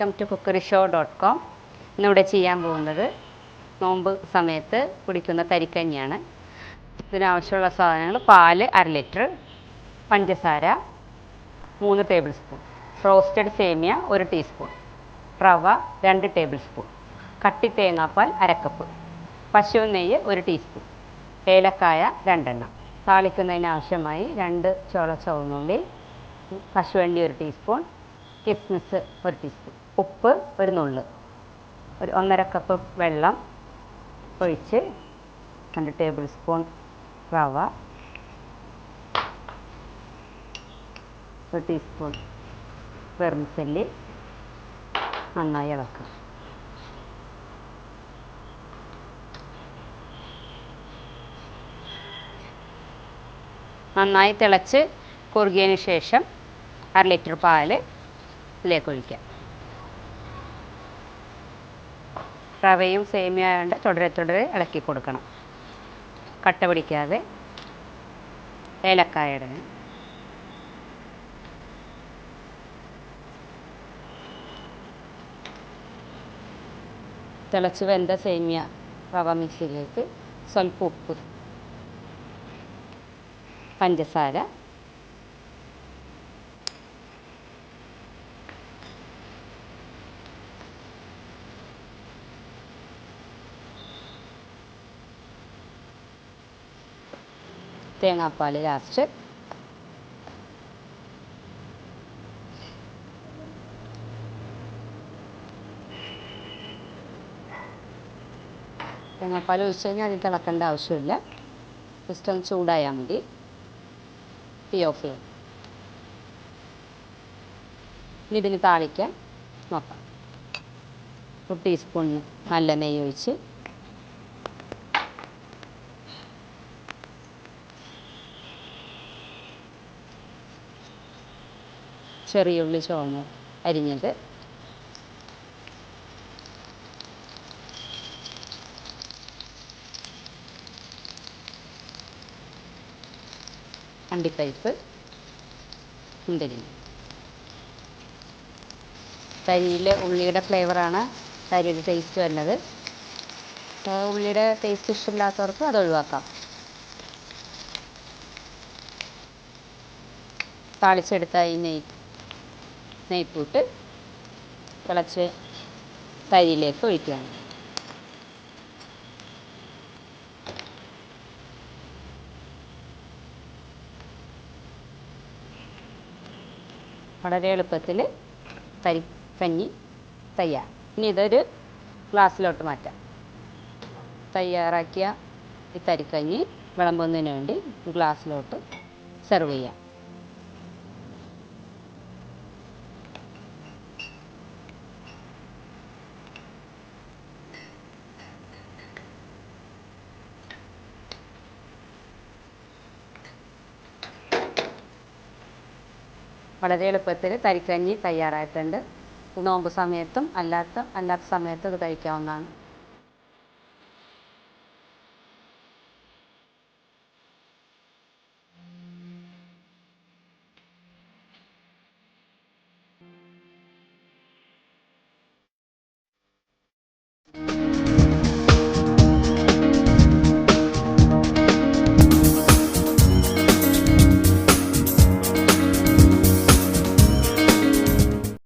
Welcome to cookeryShow.com. ഇന്നിവിടെ ചെയ്യാൻ പോകുന്നത് നോമ്പ് സമയത്ത് കുടിക്കുന്ന തരിക്കഞ്ഞിയാണ്. ഇതിനാവശ്യമുള്ള സാധനങ്ങൾ: പാല് 1/2 ലിറ്റർ, പഞ്ചസാര 3 ടേബിൾ സ്പൂൺ, റോസ്റ്റഡ് സേമിയ 1 ടീസ്പൂൺ, റവ 2 ടേബിൾ സ്പൂൺ, കട്ടി തേങ്ങാപ്പാൽ 1/2 കപ്പ്, പശു നെയ്യ് 1 ടീസ്പൂൺ, ഏലക്കായ 2 എണ്ണം. താളിക്കുന്നതിന് ആവശ്യമായി 2 ചുവന്നുള്ളി, കശുവണ്ടി 1 ടീസ്പൂൺ, കിസ്മിസ് 1 ടീസ്പൂൺ, ഉപ്പ് 1 നുള്ള്, 1.5 കപ്പ് വെള്ളം ഒഴിച്ച് 2 ടേബിൾ സ്പൂൺ റവ, 1 ടീസ്പൂൺ വെർമിസെല്ലി നന്നായി ഇളക്കുക. നന്നായി തിളച്ച് കുറുകിയതിന് ശേഷം 1/2 ലിറ്റർ പാല് ഇതിലേക്ക് ഒഴിക്കാം. റവയും സേമിയ ആയതുകൊണ്ട് തുടരെ ഇളക്കി കൊടുക്കണം, കട്ട പിടിക്കാതെ. ഏലക്കായ ഇടണം. തിളച്ച് വെന്ത സേമിയ റവ മിക്സിയിലേക്ക് സ്വല്പം ഉപ്പ്, പഞ്ചസാര, തേങ്ങാപ്പാൽ ലാസ്റ്റ്, തേങ്ങാപ്പാൽ ഒഴിച്ച് കഴിഞ്ഞാൽ അതിൽ തിളക്കേണ്ട ആവശ്യമില്ല. ജസ്റ്റ് ഒന്ന് ചൂടായാൽ മതി. തീ ഓഫ് ചെയ്യും. ഇനി ഇതിന് താളിക്കാൻ നോക്കാം. 1 ടീസ്പൂൺ നല്ല നെയ്യ് ഒഴിച്ച് ചെറിയ ഉള്ളി ചുവന്ന് അരിഞ്ഞത്, അണ്ടിപ്പരിപ്പ്, മുന്തിരി. തരിയിൽ ഉള്ളിയുടെ ഫ്ലേവറാണ് തരിയുടെ ടേസ്റ്റ് വരുന്നത്. ഉള്ളിയുടെ ടേസ്റ്റ് ഇഷ്ടമില്ലാത്തവർക്ക് അത് ഒഴിവാക്കാം. താളിച്ചെടുത്ത ഈ നെയ്പ്പൂട്ട് തിളച്ച് തരിയിലേക്ക് ഒഴിക്കുകയാണ്. വളരെ എളുപ്പത്തിൽ തരിക്കഞ്ഞി തയ്യാർ. ഇനി ഇതൊരു ഗ്ലാസ്സിലോട്ട് മാറ്റാം. തയ്യാറാക്കിയ ഈ തരിക്കഞ്ഞി വിളമ്പുന്നതിന് വേണ്ടി ഗ്ലാസ്സിലോട്ട് സെർവ് ചെയ്യാം. വളരെ എളുപ്പത്തിൽ തരിക്കഞ്ഞി തയ്യാറായിട്ടുണ്ട്. നോമ്പ് സമയത്തും അല്ലാത്ത സമയത്തും ഇത് കഴിക്കാവുന്നതാണ്.